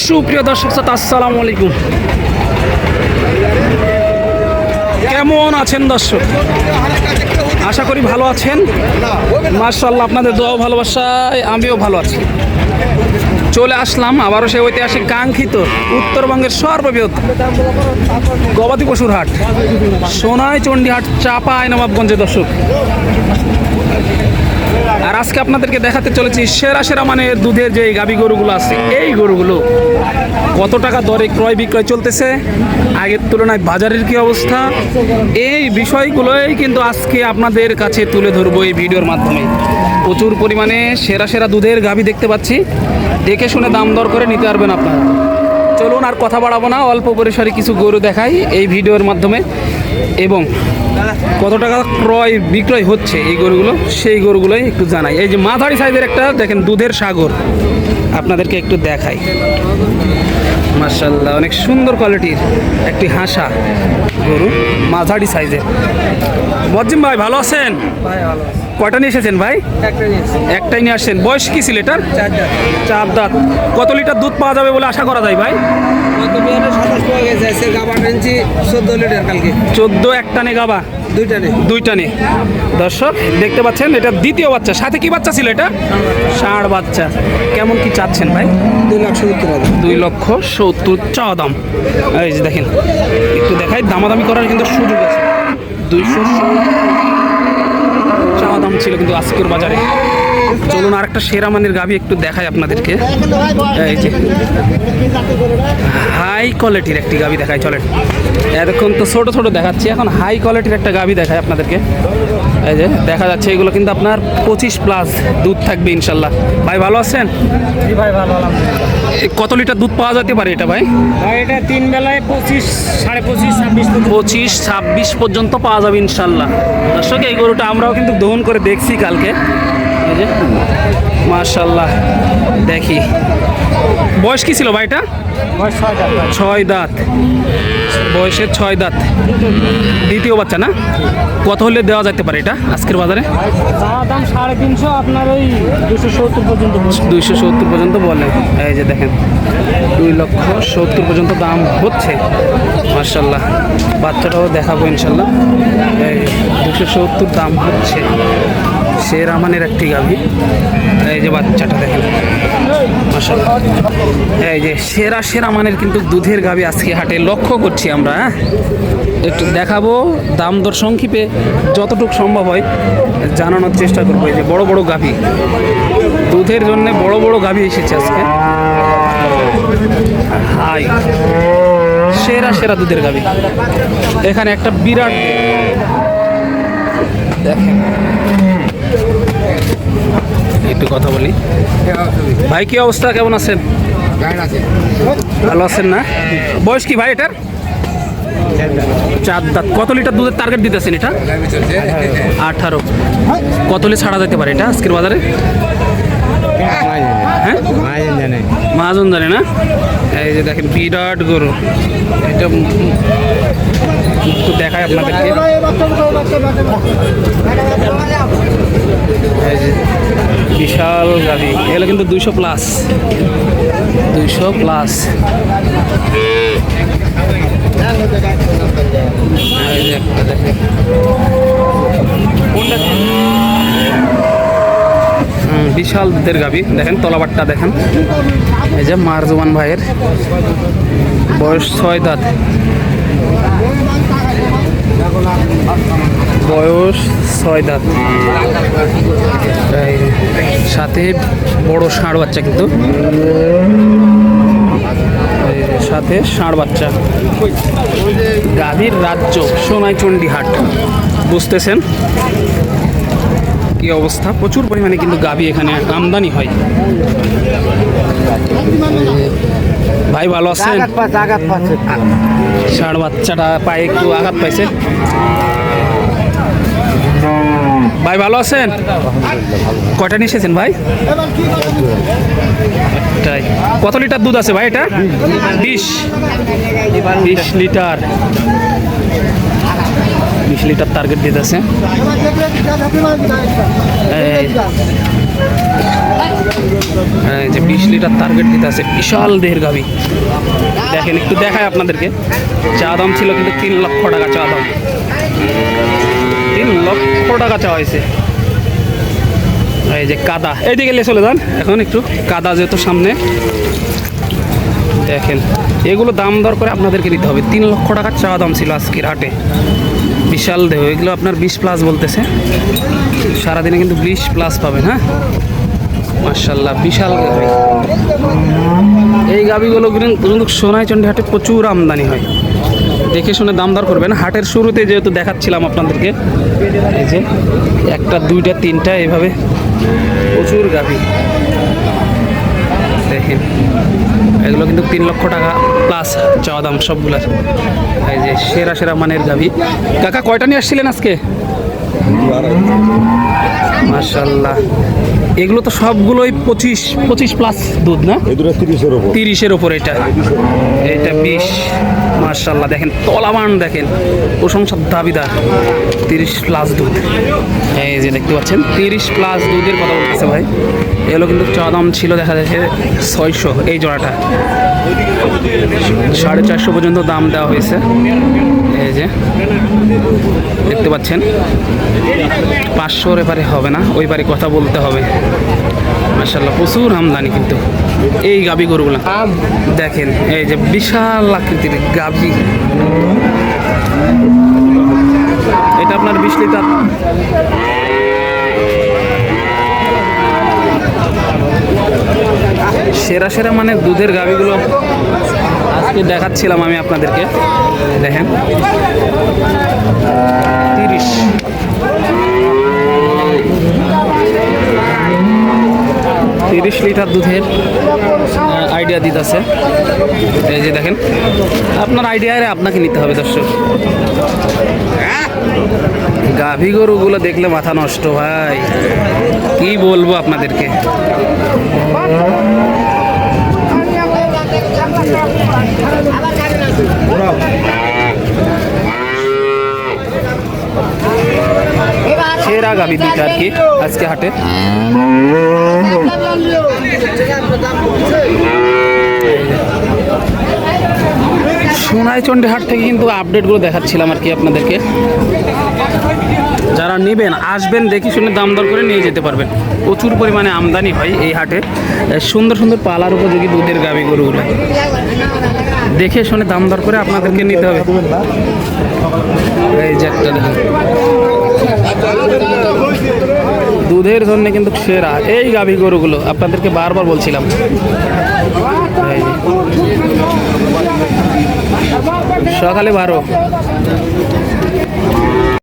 সুপ্রিয় দর্শক শ্রোতা, আসসালামু আলাইকুম। কেমন আছেন দর্শক? আশা করি ভালো আছেন। মাশাআল্লাহ, আপনাদের দোয়া ভালোবাসায় আমিও ভালো আছি। চলে আসলাম আবারও সেই ঐতিহাসিক কাঙ্ক্ষিত উত্তরবঙ্গের সর্ববৃহৎ গবাদি পশুর হাট সোনাইচন্ডী হাট, চাঁপাইনবাবগঞ্জে দর্শক। আর আজকে আপনাদেরকে দেখাতে চলেছি সেরা সেরা মানের দুধের যে গাভী গরুগুলো আছে, এই গরুগুলো কত টাকা দরে ক্রয় বিক্রয় চলতেছে, আগের তুলনায় বাজারের কি অবস্থা, এই বিষয়গুলোই কিন্তু আজকে আপনাদের কাছে তুলে ধরবো এই ভিডিওর মাধ্যমে। প্রচুর পরিমাণে সেরা সেরা দুধের গাভী দেখতে পাচ্ছি, দেখে শুনে দাম দর করে নিতে পারবেন আপনারা। চলুন আর কথা বাড়াবো না, অল্প পরিসরে কিছু গরু দেখাই এই ভিডিওর মাধ্যমে এবং কত টাকা ক্রয় বিক্রয় হচ্ছে এই গরুগুলো, সেই গরুগুলোই একটু জানাই। এই যে মাঝারি সাইজের একটা দেখেন দুধের সাগর, আপনাদেরকে একটু দেখাই। মাশাআল্লাহ, অনেক সুন্দর কোয়ালিটির একটি হাসা গরু, মাঝারি সাইজের। মজ্জিম ভাই ভালো আছেন? কয়টা নিয়ে এসেছেন ভাই? একটাই নিয়ে আসছেন। বয়স কি ছিল এটার? 4 দাঁত। কত লিটার দুধ পাওয়া যাবে বলে আশা করা যায় ভাই? 14 এক টানে গাবা, দুই টানে। দর্শক দেখতে পাচ্ছেন, এটা দ্বিতীয় বাচ্চা। সাথে কি বাচ্চা ছিল এটা? ষাঁড় বাচ্চা। কেমন কি চাচ্ছেন ভাই? 2,70,000 চাওয়া দাম। এই যে দেখেন, একটু দেখাই, দামাদামি করার কিন্তু সুযোগ আছে। 270 চাওয়া দাম ছিল কিন্তু আজকের বাজারে। চলুন আর একটা সেরা মানের গাভী একটু দেখাই আপনাদেরকে। এই যে হাই কোয়ালিটির একটি গাভী দেখাই, চলেন। এতক্ষণ তো ছোট ছোট দেখাচ্ছি, এখন হাই কোয়ালিটির একটা গাভী দেখাই আপনাদেরকে। এই যে দেখা যাচ্ছে, এগুলো কিন্তু আপনার 25+ দুধ থাকবে ইনশাল্লাহ। ভাই ভালো আছেন? জি ভাই, ভালো। কত লিটার দুধ পাওয়া যেতে পারে এটা ভাই? ভাই এটা 3 বেলায় 25, 25.5, 26 পর্যন্ত পাওয়া যাবে ইনশাল্লাহ। দর্শক এই গরুটা আমরাও কিন্তু দহন করে দেখছি কালকে। এই যে মাশাআল্লাহ, দেখি বয়স কি ছিল ভাই এটা? 6 দাঁত। বয়সের 6 দাঁত, দ্বিতীয় বাচ্চা না? কত হলে দেওয়া যেতে পারে এটা আজকের বাজারে? দাম 350, আপনার ওই 270 পর্যন্ত। 270 পর্যন্ত বলে। এই যে দেখেন, 2,70,000 পর্যন্ত দাম হচ্ছে। মাশাআল্লাহ, বাচ্চাটাও দেখাবো ইনশাল্লাহ। এই 270 দাম হচ্ছে। সেরা মানের একটি গাভী। এই যে বাচ্চাটা দেখেন, মাশাআল্লাহ। এই যে সেরা সেরা মানের কিন্তু দুধের গাভী আজকে হাটে লক্ষ্য করছি আমরা। একটু দেখাবো, দাম দর সংক্ষেপে যতটুকু সম্ভব হয় জানানোর চেষ্টা করবো। এই যে বড় বড় গাভী, দুধের জন্য বড় বড় গাভী এসেছে আজকে। হাই সেরা সেরা দুধের গাভী। এখানে একটা বিরাট দেখেন, একটু কথা বলি। ভাই কি অবস্থা, কেমন আছেন? ভালো আছেন না? বয়স কি ভাই এটার? 4 দাঁত। কত লিটার দুধের টার্গেট দিতেছেন এটা? 18। কত হলে ছাড়া যেতে পারে এটা আজকের বাজারে? হ্যাঁ, মহাজন জানে না। এই যে দেখেন বিরাট গরু, এটা একটু দেখায় আপনাদেরকে। এই যে বিশাল গাড়ি, এগুলো কিন্তু 200+। এই যে একটা দেখেন, বিশাল দুধের গাভী। দেখেন তলাবাটটা দেখেন। এই যে মারজুমান ভাইয়ের, বয়স 6 দাঁত। সাথে বড় ষাঁড় বাচ্চা, কিন্তু সাথে ষাঁড় বাচ্চা। গাভীর রাজ্য সোনাইচন্ডী হাট, বুঝতেছেন কি অবস্থা। প্রচুর পরিমাণে কিন্তু গাভী এখানে আমদানি হয়। ভাই ভালো আছেন? ষাঁড় বাচ্চাটা পায়ে একটু আঘাত পাইছে। ভাই ভালো আছেন? কয়টা নিয়ে এসেছেন ভাই? একটাই। কত লিটার দুধ আছে ভাই এটা? 20 লিটার। 20 লিটার টার্গেট দিতেছে। এই যে 20 লিটার টার্গেট দিতে আছে, বিশাল দেহের গাভী। দেখেন একটু দেখায় আপনাদেরকে, চা দাম ছিল কিন্তু 3 লক্ষ টাকা চা দাম, 3 লক্ষ টাকা চা হয়েছে। এই যে কাদা, এইদিকে নিয়ে চলে যান এখন, একটু কাদা যেহেতু সামনে। দেখেন এগুলো দাম দর করে আপনাদেরকে দিতে হবে, 3 লক্ষ টাকার চা দাম ছিল আজকের হাটে। বিশাল দেহ, এগুলো আপনার 20+ বলতেছে, সারাদিনে কিন্তু 20+ পাবেন। হ্যাঁ মাশাআল্লাহ, বিশাল গাভী। এই গাভীগুলো কিন্তু সোনাইচন্ডী হাটে প্রচুর আমদানি হয়, দেখে শুনে দাম দর করবেন। হাটের শুরুতে যেহেতু দেখাচ্ছিলাম আপনাদেরকে, এই যে 1টা 2টা 3টা এভাবে প্রচুর গাভী। দেখেন এগুলো কিন্তু 3 লক্ষ টাকা প্লাস চাওয়া দাম সবগুলার। এই যে সেরা সেরা মানের গাভী। কাকা কয়টা নিয়ে আসছিলেন আজকে? মাশাআল্লাহ, এগুলো তো সবগুলোই 25+ দুধ না? 30-এর ওপর। এটা 20। মাশাআল্লাহ, দেখেন তলাবান, দেখেন প্রশংসার দাবিদার, 30+ দুধ। এই যে দেখতে পাচ্ছেন 30+ দুধের কথা বলতেছে ভাই। এগুলো কিন্তু চা দাম ছিল দেখা যাচ্ছে 600 এই জোড়াটা, 450 পর্যন্ত দাম দেওয়া হয়েছে। এই যে দেখতে পাচ্ছেন 500-র এপারে হবে না, ওই পারে কথা বলতে হবে। মাশাআল্লাহ, প্রচুর আমদানি কিন্তু এই গাভী গরুগুলো। দেখেন এই যে বিশাল আকৃতির গাভী, এটা আপনার 20 লিটার। সেরা সেরা মানে দুধের গাভীগুলো আজকে দেখাচ্ছিলাম আমি আপনাদেরকে। দেখেন 30 লিটার দুধের আইডিয়া দিতেছে। এই যে দেখেন, আপনার আইডিয়ায় আপনাকে নিতে হবে দর্শক। গাভী গরুগুলো দেখলে মাথা নষ্ট ভাই, কি বলবো আপনাদেরকে। সেরা গাভী দিতে আর কি আজকে হাটে। সোনাইচন্ডী হাট থেকে কিন্তু আপডেটগুলো দেখাচ্ছিলাম আর কি আপনাদেরকে। যারা নেবেন আসবেন, দেখি শুনে দাম দর করে নিয়ে যেতে পারবেন। প্রচুর পরিমাণে আমদানি হয় এই হাটে, সুন্দর সুন্দর পালার উপযোগী দুধের গাভী গরুগুলো। দেখে শুনে দাম দর করে আপনাদেরকে নিতে হবে। এই যে একটা দেখুন, দুধের জন্য কিন্তু সেরা এই গাভী গরুগুলো, আপনাদেরকে বারবার বলছিলাম। সকালে 12।